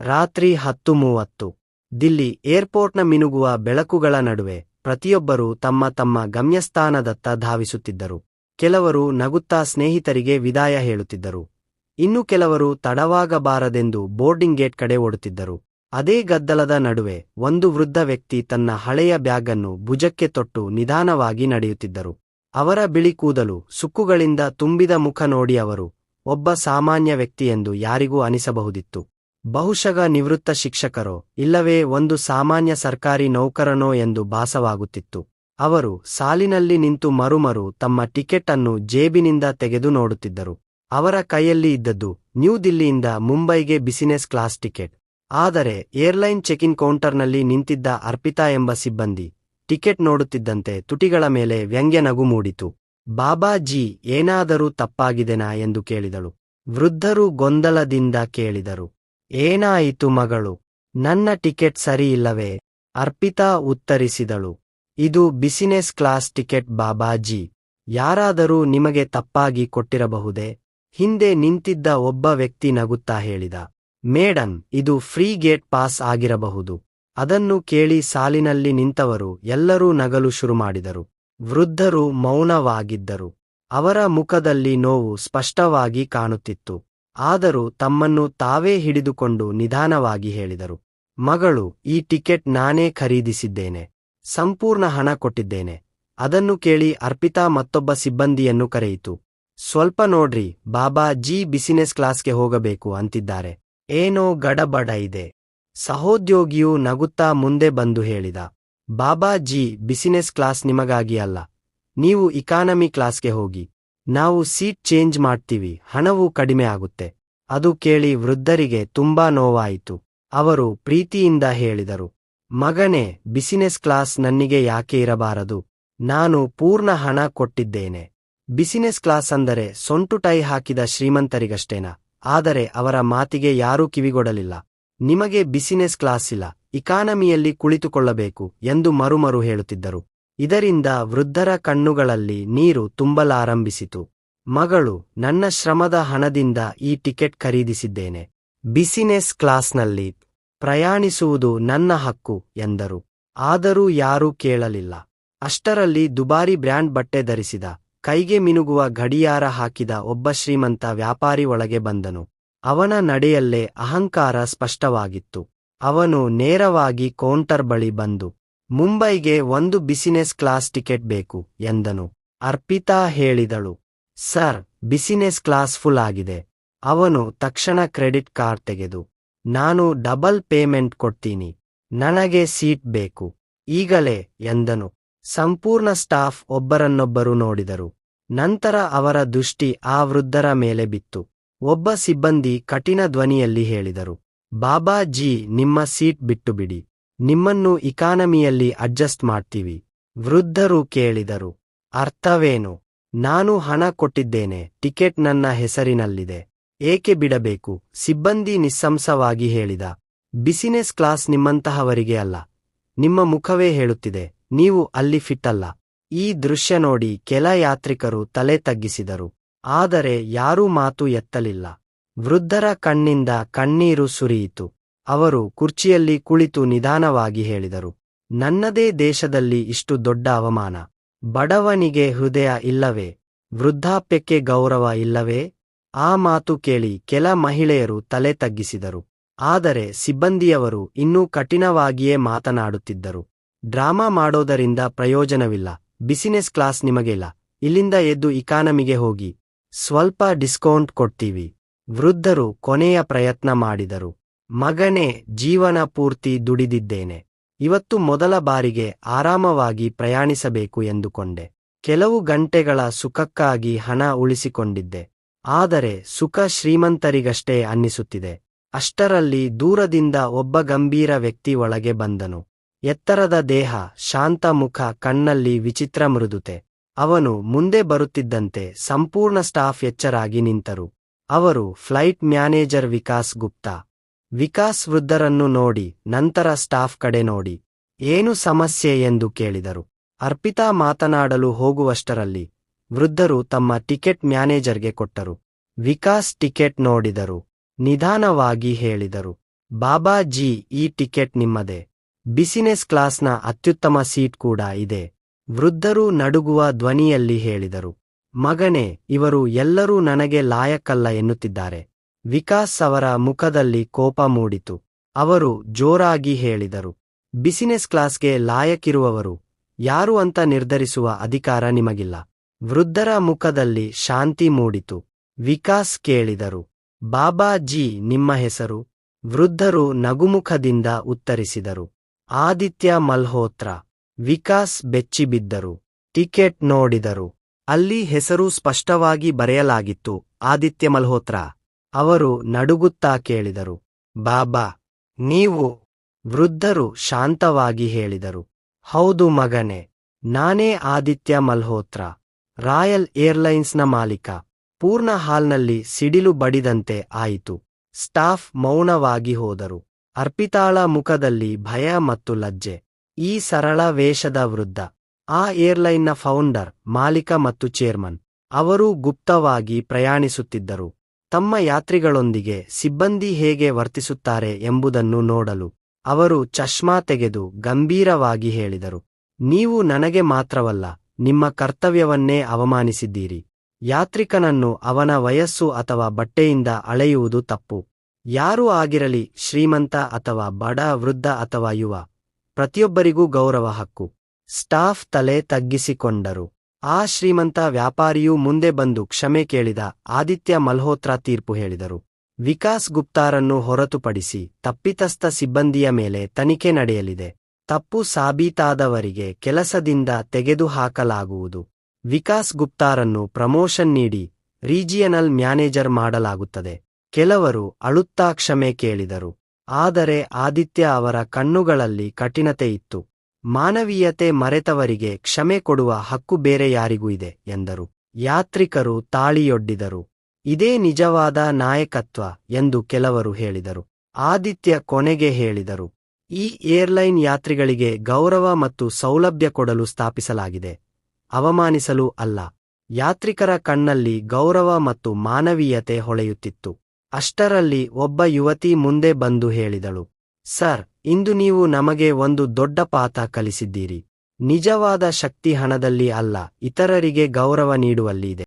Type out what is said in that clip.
ರಾತ್ರಿ 10:30. ದಿಲ್ಲಿ ಏರ್ಪೋರ್ಟ್ನ ಮಿನುಗುವ ಬೆಳಕುಗಳ ನಡುವೆ ಪ್ರತಿಯೊಬ್ಬರೂ ತಮ್ಮ ತಮ್ಮ ಗಮ್ಯಸ್ಥಾನದತ್ತ ಧಾವಿಸುತ್ತಿದ್ದರು. ಕೆಲವರು ನಗುತ್ತಾ ಸ್ನೇಹಿತರಿಗೆ ವಿದಾಯ ಹೇಳುತ್ತಿದ್ದರು. ಇನ್ನು ಕೆಲವರು ತಡವಾಗಬಾರದೆಂದು ಬೋರ್ಡಿಂಗ್ ಗೇಟ್ ಕಡೆ ಓಡುತ್ತಿದ್ದರು. ಅದೇ ಗದ್ದಲದ ನಡುವೆ ಒಂದು ವೃದ್ಧ ವ್ಯಕ್ತಿ ತನ್ನ ಹಳೆಯ ಬ್ಯಾಗನ್ನು ಭುಜಕ್ಕೆ ತೊಟ್ಟು ನಿಧಾನವಾಗಿ ನಡೆಯುತ್ತಿದ್ದರು. ಅವರ ಬಿಳಿ ಕೂದಲು, ಸುಕ್ಕುಗಳಿಂದ ತುಂಬಿದ ಮುಖ ನೋಡಿ ಅವರು ಒಬ್ಬ ಸಾಮಾನ್ಯ ವ್ಯಕ್ತಿಯೆಂದು ಯಾರಿಗೂ ಅನಿಸಬಹುದಿತ್ತು. ಬಹುಶಃ ನಿವೃತ್ತ ಶಿಕ್ಷಕರೋ ಇಲ್ಲವೇ ಒಂದು ಸಾಮಾನ್ಯ ಸರ್ಕಾರಿ ನೌಕರನೋ ಎಂದು ಭಾಸವಾಗುತ್ತಿತ್ತು. ಅವರು ಸಾಲಿನಲ್ಲಿ ನಿಂತು ಮರುಮರು ತಮ್ಮ ಟಿಕೆಟ್ ಅನ್ನು ಜೇಬಿನಿಂದ ತೆಗೆದು ನೋಡುತ್ತಿದ್ದರು. ಅವರ ಕೈಯಲ್ಲಿ ಇದ್ದದ್ದು ನ್ಯೂ ದಿಲ್ಲಿಯಿಂದ ಮುಂಬೈಗೆ ಬಿಸಿನೆಸ್ ಕ್ಲಾಸ್ ಟಿಕೆಟ್. ಆದರೆ ಏರ್ಲೈನ್ ಚೆಕ್-ಇನ್ ಕೌಂಟರ್ನಲ್ಲಿ ನಿಂತಿದ್ದ ಅರ್ಪಿತಾ ಎಂಬ ಸಿಬ್ಬಂದಿ ಟಿಕೆಟ್ ನೋಡುತ್ತಿದ್ದಂತೆ ತುಟಿಗಳ ಮೇಲೆ ವ್ಯಂಗ್ಯ ನಗು ಮೂಡಿತು. ಬಾಬಾಜಿ, ಏನಾದರೂ ತಪ್ಪಾಗಿದೆನಾ ಎಂದು ಕೇಳಿದಳು. ವೃದ್ಧರು ಗೊಂದಲದಿಂದ ಕೇಳಿದರು. ಏನಾಯಿತು ಮಗಳು, ನನ್ನ ಟಿಕೆಟ್ ಸರಿಯಿಲ್ಲವೇ? ಅರ್ಪಿತಾ ಉತ್ತರಿಸಿದಳು. ಇದು ಬಿಸಿನೆಸ್ ಕ್ಲಾಸ್ ಟಿಕೆಟ್ ಬಾಬಾಜಿ. ಯಾರಾದರೂ ನಿಮಗೆ ತಪ್ಪಾಗಿ ಕೊಟ್ಟಿರಬಹುದೇ? ಹಿಂದೆ ನಿಂತಿದ್ದ ಒಬ್ಬ ವ್ಯಕ್ತಿ ನಗುತ್ತಾ ಹೇಳಿದ. ಮೇಡಮ್, ಇದು ಫ್ರೀ ಗೇಟ್ ಪಾಸ್ ಆಗಿರಬಹುದು. ಅದನ್ನು ಕೇಳಿ ಸಾಲಿನಲ್ಲಿ ನಿಂತವರು ಎಲ್ಲರೂ ನಗಲು ಶುರುಮಾಡಿದರು. ವೃದ್ಧರು ಮೌನವಾಗಿದ್ದರು. ಅವರ ಮುಖದಲ್ಲಿ ನೋವು ಸ್ಪಷ್ಟವಾಗಿ ಕಾಣುತ್ತಿತ್ತು. ಆದರೂ ತಮ್ಮನ್ನು ತಾವೇ ಹಿಡಿದುಕೊಂಡು ನಿಧಾನವಾಗಿ ಹೇಳಿದರು. ಮಗಳು, ಈ ಟಿಕೆಟ್ ನಾನೇ ಖರೀದಿಸಿದ್ದೇನೆ. ಸಂಪೂರ್ಣ ಹಣ ಕೊಟ್ಟಿದ್ದೇನೆ. ಅದನ್ನು ಕೇಳಿ ಅರ್ಪಿತಾ ಮತ್ತೊಬ್ಬ ಸಿಬ್ಬಂದಿಯನ್ನು ಕರೆಯಿತು. ಸ್ವಲ್ಪ ನೋಡ್ರಿ, ಬಾಬಾಜಿ ಬಿಸಿನೆಸ್ ಕ್ಲಾಸ್ಗೆ ಹೋಗಬೇಕು ಅಂತಿದ್ದಾರೆ. ಏನೋ ಗಡಬಡ ಇದೆ. ಸಹೋದ್ಯೋಗಿಯು ನಗುತ್ತಾ ಮುಂದೆ ಬಂದು ಹೇಳಿದ. ಬಾಬಾಜಿ, ಬಿಸಿನೆಸ್ ಕ್ಲಾಸ್ ನಿಮಗಾಗಿ ಅಲ್ಲ. ನೀವು ಇಕಾನಮಿ ಕ್ಲಾಸ್ಗೆ ಹೋಗಿ. ನಾವು ಸೀಟ್ ಚೇಂಜ್ ಮಾಡ್ತೀವಿ, ಹಣವೂ ಕಡಿಮೆ ಆಗುತ್ತೆ. ಅದು ಕೇಳಿ ವೃದ್ಧರಿಗೆ ತುಂಬಾ ನೋವಾಯಿತು. ಅವರು ಪ್ರೀತಿಯಿಂದ ಹೇಳಿದರು. ಮಗನೇ, ಬಿಸಿನೆಸ್ ಕ್ಲಾಸ್ ನನ್ನಿಗೆ ಯಾಕೆ ಇರಬಾರದು? ನಾನು ಪೂರ್ಣ ಹಣ ಕೊಟ್ಟಿದ್ದೇನೆ. ಬಿಸಿನೆಸ್ ಕ್ಲಾಸ್ ಅಂದರೆ ಸೊಂಟು ಟೈ ಹಾಕಿದ ಶ್ರೀಮಂತರಿಗಷ್ಟೇನಾ? ಆದರೆ ಅವರ ಮಾತಿಗೆ ಯಾರೂ ಕಿವಿಗೊಡಲಿಲ್ಲ. ನಿಮಗೆ ಬಿಸಿನೆಸ್ ಕ್ಲಾಸ್ ಇಲ್ಲ, ಇಕಾನಮಿಯಲ್ಲಿ ಕುಳಿತುಕೊಳ್ಳಬೇಕು ಎಂದು ಮರುಮರು ಹೇಳುತ್ತಿದ್ದರು. ಇದರಿಂದ ವೃದ್ಧರ ಕಣ್ಣುಗಳಲ್ಲಿ ನೀರು ತುಂಬಲಾರಂಭಿಸಿತು. ಮಗಳು, ನನ್ನ ಶ್ರಮದ ಹಣದಿಂದ ಈ ಟಿಕೆಟ್ ಖರೀದಿಸಿದ್ದೇನೆ. ಬಿಸಿನೆಸ್ ಕ್ಲಾಸ್ನಲ್ಲಿ ಪ್ರಯಾಣಿಸುವುದು ನನ್ನ ಹಕ್ಕು ಎಂದರು. ಆದರೂ ಯಾರೂ ಕೇಳಲಿಲ್ಲ. ಅಷ್ಟರಲ್ಲಿ ದುಬಾರಿ ಬ್ರ್ಯಾಂಡ್ ಬಟ್ಟೆ ಧರಿಸಿದ, ಕೈಗೆ ಮಿನುಗುವ ಗಡಿಯಾರ ಹಾಕಿದ ಒಬ್ಬ ಶ್ರೀಮಂತ ವ್ಯಾಪಾರಿ ಒಳಗೆ ಬಂದನು. ಅವನ ನಡೆಯಲ್ಲೇ ಅಹಂಕಾರ ಸ್ಪಷ್ಟವಾಗಿತ್ತು. ಅವನು ನೇರವಾಗಿ ಕೌಂಟರ್ ಬಳಿ ಬಂದು, ಮುಂಬೈಗೆ ಒಂದು ಬಿಸಿನೆಸ್ ಕ್ಲಾಸ್ ಟಿಕೆಟ್ ಬೇಕು ಎಂದನು. ಅರ್ಪಿತಾ ಹೇಳಿದಳು. ಸರ್, ಬಿಸಿನೆಸ್ ಕ್ಲಾಸ್ ಫುಲ್ ಆಗಿದೆ. ಅವನು ತಕ್ಷಣ ಕ್ರೆಡಿಟ್ ಕಾರ್ಡ್ ತೆಗೆದು, ನಾನು ಡಬಲ್ ಪೇಮೆಂಟ್ ಕೊಡ್ತೀನಿ. ನನಗೆ ಸೀಟ್ ಬೇಕು ಈಗಲೇ ಎಂದನು. ಸಂಪೂರ್ಣ ಸ್ಟಾಫ್ ಒಬ್ಬರನ್ನೊಬ್ಬರು ನೋಡಿದರು. ನಂತರ ಅವರ ದೃಷ್ಟಿ ಆ ವೃದ್ಧರ ಮೇಲೆ ಬಿತ್ತು. ಒಬ್ಬ ಸಿಬ್ಬಂದಿ ಕಠಿಣ ಧ್ವನಿಯಲ್ಲಿ ಹೇಳಿದರು. ಬಾಬಾಜಿ, ನಿಮ್ಮ ಸೀಟ್ ಬಿಟ್ಟು ಬಿಡಿ. ನಿಮ್ಮನ್ನು ಇಕಾನಮಿಯಲ್ಲಿ ಅಡ್ಜಸ್ಟ್ ಮಾಡ್ತೀವಿ. ವೃದ್ಧರು ಕೇಳಿದರು. ಅರ್ಥವೇನು? ನಾನು ಹಣ ಕೊಟ್ಟಿದ್ದೇನೆ, ಟಿಕೆಟ್ ನನ್ನ ಹೆಸರಿನಲ್ಲಿದೆ. ಏಕೆ ಬಿಡಬೇಕು? ಸಿಬ್ಬಂದಿ ನಿಸ್ಸಂಶಯವಾಗಿ ಹೇಳಿದ. ಬಿಸಿನೆಸ್ ಕ್ಲಾಸ್ ನಿಮ್ಮಂತಹವರಿಗೆ ಅಲ್ಲ. ನಿಮ್ಮ ಮುಖವೇ ಹೇಳುತ್ತಿದೆ, ನೀವು ಅಲ್ಲಿ ಫಿಟ್ ಅಲ್ಲ. ಈ ದೃಶ್ಯ ನೋಡಿ ಕೆಲ ಯಾತ್ರಿಕರು ತಲೆ ತಗ್ಗಿಸಿದರು. ಆದರೆ ಯಾರೂ ಮಾತು ಎತ್ತಲಿಲ್ಲ. ವೃದ್ಧರ ಕಣ್ಣಿಂದ ಕಣ್ಣೀರು ಸುರಿಯಿತು. ಅವರು ಕುರ್ಚಿಯಲ್ಲಿ ಕುಳಿತು ನಿಧಾನವಾಗಿ ಹೇಳಿದರು. ನನ್ನದೇ ದೇಶದಲ್ಲಿ ಇಷ್ಟು ದೊಡ್ಡ ಅವಮಾನ. ಬಡವನಿಗೆ ಹೃದಯ ಇಲ್ಲವೇ? ವೃದ್ಧಾಪ್ಯಕ್ಕೆ ಗೌರವ ಇಲ್ಲವೇ? ಆ ಮಾತು ಕೇಳಿ ಕೆಲ ಮಹಿಳೆಯರು ತಲೆ ತಗ್ಗಿಸಿದರು. ಆದರೆ ಸಿಬ್ಬಂದಿಯವರು ಇನ್ನೂ ಕಠಿಣವಾಗಿಯೇ ಮಾತನಾಡುತ್ತಿದ್ದರು. ಡ್ರಾಮಾ ಮಾಡೋದರಿಂದ ಪ್ರಯೋಜನವಿಲ್ಲ. ಬಿಸಿನೆಸ್ ಕ್ಲಾಸ್ ನಿಮಗಿಲ್ಲ. ಇಲ್ಲಿಂದ ಎದ್ದು ಇಕಾನಮಿಗೆ ಹೋಗಿ. ಸ್ವಲ್ಪ ಡಿಸ್ಕೌಂಟ್ ಕೊಡ್ತೀವಿ. ವೃದ್ಧರು ಕೊನೆಯ ಪ್ರಯತ್ನ ಮಾಡಿದರು. ಮಗನೇ, ಜೀವನ ಪೂರ್ತಿ ದುಡಿದಿದ್ದೇನೆ. ಇವತ್ತು ಮೊದಲ ಬಾರಿಗೆ ಆರಾಮವಾಗಿ ಪ್ರಯಾಣಿಸಬೇಕು ಎಂದುಕೊಂಡೆ. ಕೆಲವು ಗಂಟೆಗಳ ಸುಖಕ್ಕಾಗಿ ಹಣ ಉಳಿಸಿಕೊಂಡಿದ್ದೆ. ಆದರೆ ಸುಖ ಶ್ರೀಮಂತರಿಗಷ್ಟೇ ಅನ್ನಿಸುತ್ತಿದೆ. ಅಷ್ಟರಲ್ಲಿ ದೂರದಿಂದ ಒಬ್ಬ ಗಂಭೀರ ವ್ಯಕ್ತಿ ಒಳಗೆ ಬಂದನು. ಎತ್ತರದ ದೇಹ, ಶಾಂತ ಮುಖ, ಕಣ್ಣಲ್ಲಿ ವಿಚಿತ್ರ ಮೃದುತೆ. ಅವನು ಮುಂದೆ ಬರುತ್ತಿದ್ದಂತೆ ಸಂಪೂರ್ಣ ಸ್ಟಾಫ್ ಎಚ್ಚರಾಗಿ ನಿಂತರು. ಅವರು ಫ್ಲೈಟ್ ಮ್ಯಾನೇಜರ್ ವಿಕಾಸ್ ಗುಪ್ತಾ. ವಿಕಾಸ್ ವೃದ್ಧರನ್ನು ನೋಡಿ ನಂತರ ಸ್ಟಾಫ್ ಕಡೆ ನೋಡಿ, ಏನು ಸಮಸ್ಯೆ ಎಂದು ಕೇಳಿದರು. ಅರ್ಪಿತಾ ಮಾತನಾಡಲು ಹೋಗುವಷ್ಟರಲ್ಲಿ ವೃದ್ಧರು ತಮ್ಮ ಟಿಕೆಟ್ ಮ್ಯಾನೇಜರ್ಗೆ ಕೊಟ್ಟರು. ವಿಕಾಸ್ ಟಿಕೆಟ್ ನೋಡಿದರು. ನಿಧಾನವಾಗಿ ಹೇಳಿದರು, ಬಾಬಾಜಿ, ಈ ಟಿಕೆಟ್ ನಿಮ್ಮದೇ. ಬಿಸಿನೆಸ್ ಕ್ಲಾಸ್ನ ಅತ್ಯುತ್ತಮ ಸೀಟ್ ಕೂಡ ಇದೆ. ವೃದ್ಧರು ನಡುಗುವ ಧ್ವನಿಯಲ್ಲಿ ಹೇಳಿದರು. ಮಗನೇ, ಇವರು ಎಲ್ಲರೂ ನನಗೆ ಲಾಯಕ್ಕಲ್ಲ ಎನ್ನುತ್ತಿದ್ದಾರೆ. ವಿಕಾಸ್ ಅವರ ಮುಖದಲ್ಲಿ ಕೋಪ ಮೂಡಿತು. ಅವರು ಜೋರಾಗಿ ಹೇಳಿದರು, ಬಿಸಿನೆಸ್ ಕ್ಲಾಸ್ಗೆ ಲಾಯಕ್ಕಿರುವವರು ಯಾರು ಅಂತ ನಿರ್ಧರಿಸುವ ಅಧಿಕಾರ ನಿಮಗಿಲ್ಲ. ವೃದ್ಧರ ಮುಖದಲ್ಲಿ ಶಾಂತಿ ಮೂಡಿತು. ವಿಕಾಸ್ ಕೇಳಿದರು, ಬಾಬಾಜಿ, ನಿಮ್ಮ ಹೆಸರು? ವೃದ್ಧರು ನಗುಮುಖದಿಂದ ಉತ್ತರಿಸಿದರು, ಆದಿತ್ಯ ಮಲ್ಹೋತ್ರ. ವಿಕಾಸ್ ಬೆಚ್ಚಿಬಿದ್ದರು. ಟಿಕೆಟ್ ನೋಡಿದರು. ಅಲ್ಲಿ ಹೆಸರು ಸ್ಪಷ್ಟವಾಗಿ ಬರೆಯಲಾಗಿತ್ತು, ಆದಿತ್ಯ ಮಲ್ಹೋತ್ರ. ಅವರು ನಡುಗುತ್ತಾ ಕೇಳಿದರು, ಬಾಬಾ, ನೀವು? ವೃದ್ಧರು ಶಾಂತವಾಗಿ ಹೇಳಿದರು, ಹೌದು ಮಗನೇ, ನಾನೇ ಆದಿತ್ಯ ಮಲ್ಹೋತ್ರ, ರಾಯಲ್ ಏರ್ಲೈನ್ಸ್ನ ಮಾಲೀಕ. ಪೂರ್ಣ ಹಾಲ್ನಲ್ಲಿ ಸಿಡಿಲು ಬಡಿದಂತೆ ಆಯಿತು. ಸ್ಟಾಫ್ ಮೌನವಾಗಿ ಹೋದರು. ಅರ್ಪಿತಾಳ ಮುಖದಲ್ಲಿ ಭಯ ಮತ್ತು ಲಜ್ಜೆ. ಈ ಸರಳ ವೇಷದ ವೃದ್ಧ ಆ ಏರ್ಲೈನ್ನ ಫೌಂಡರ್, ಮಾಲೀಕ ಮತ್ತು ಚೇರ್ಮನ್. ಅವರೂ ಗುಪ್ತವಾಗಿ ಪ್ರಯಾಣಿಸುತ್ತಿದ್ದರು, ತಮ್ಮ ಯಾತ್ರಿಗಳೊಂದಿಗೆ ಸಿಬ್ಬಂದಿ ಹೇಗೆ ವರ್ತಿಸುತ್ತಾರೆ ಎಂಬುದನ್ನು ನೋಡಲು. ಅವರು ಚಶ್ಮಾ ತೆಗೆದು ಗಂಭೀರವಾಗಿ ಹೇಳಿದರು, ನೀವು ನನಗೆ ಮಾತ್ರವಲ್ಲ, ನಿಮ್ಮ ಕರ್ತವ್ಯವನ್ನೇ ಅವಮಾನಿಸಿದ್ದೀರಿ. ಯಾತ್ರಿಕನನ್ನು ಅವನ ವಯಸ್ಸು ಅಥವಾ ಬಟ್ಟೆಯಿಂದ ಅಳೆಯುವುದು ತಪ್ಪು. ಯಾರೂ ಆಗಿರಲಿ, ಶ್ರೀಮಂತ ಅಥವಾ ಬಡ, ವೃದ್ಧ ಅಥವಾ ಯುವ, ಪ್ರತಿಯೊಬ್ಬರಿಗೂ ಗೌರವ ಹಕ್ಕು. ಸ್ಟಾಫ್ ತಲೆ ತಗ್ಗಿಸಿಕೊಂಡರು. ಆ ಶ್ರೀಮಂತ ವ್ಯಾಪಾರಿಯೂ ಮುಂದೆ ಬಂದು ಕ್ಷಮೆ ಕೇಳಿದ. ಆದಿತ್ಯ ಮಲ್ಹೋತ್ರ ತೀರ್ಪು ಹೇಳಿದರು, ವಿಕಾಸ್ ಗುಪ್ತಾರನ್ನು ಹೊರತುಪಡಿಸಿ ತಪ್ಪಿತಸ್ಥ ಸಿಬ್ಬಂದಿಯ ಮೇಲೆ ತನಿಖೆ ನಡೆಯಲಿದೆ. ತಪ್ಪು ಸಾಬೀತಾದವರಿಗೆ ಕೆಲಸದಿಂದ ತೆಗೆದುಹಾಕಲಾಗುವುದು. ವಿಕಾಸ್ ಗುಪ್ತಾರನ್ನು ಪ್ರಮೋಷನ್ ನೀಡಿ ರೀಜಿಯನಲ್ ಮ್ಯಾನೇಜರ್ ಮಾಡಲಾಗುತ್ತದೆ. ಕೆಲವರು ಅಳುತ್ತಾ ಕ್ಷಮೆ ಕೇಳಿದರು. ಆದರೆ ಆದಿತ್ಯ ಅವರ ಕಣ್ಣುಗಳಲ್ಲಿ ಕಠಿಣತೆ ಇತ್ತು. ಮಾನವೀಯತೆ ಮರೆತವರಿಗೆ ಕ್ಷಮೆ ಕೊಡುವ ಹಕ್ಕು ಬೇರೆ ಯಾರಿಗೂ ಇದೆ ಎಂದರು. ಯಾತ್ರಿಕರು ತಾಳಿಯೊಡ್ಡಿದರು. ಇದೇ ನಿಜವಾದ ನಾಯಕತ್ವ ಎಂದು ಕೆಲವರು ಹೇಳಿದರು. ಆದಿತ್ಯ ಕೊನೆಗೆ ಹೇಳಿದರು, ಈ ಏರ್ಲೈನ್ ಯಾತ್ರಿಗಳಿಗೆ ಗೌರವ ಮತ್ತು ಸೌಲಭ್ಯ ಕೊಡಲು ಸ್ಥಾಪಿಸಲಾಗಿದೆ, ಅವಮಾನಿಸಲು ಅಲ್ಲ. ಯಾತ್ರಿಕರ ಕಣ್ಣಲ್ಲಿ ಗೌರವ ಮತ್ತು ಮಾನವೀಯತೆ ಹೊಳೆಯುತ್ತಿತ್ತು. ಅಷ್ಟರಲ್ಲಿ ಒಬ್ಬ ಯುವತಿ ಮುಂದೆ ಬಂದು ಹೇಳಿದಳು, ಸರ್, ಇಂದು ನೀವು ನಮಗೆ ಒಂದು ದೊಡ್ಡ ಪಾಠ ಕಲಿಸಿದ್ದೀರಿ. ನಿಜವಾದ ಶಕ್ತಿ ಹಣದಲ್ಲಿ ಅಲ್ಲ, ಇತರರಿಗೆ ಗೌರವ ನೀಡುವಲ್ಲಿ ಇದೆ.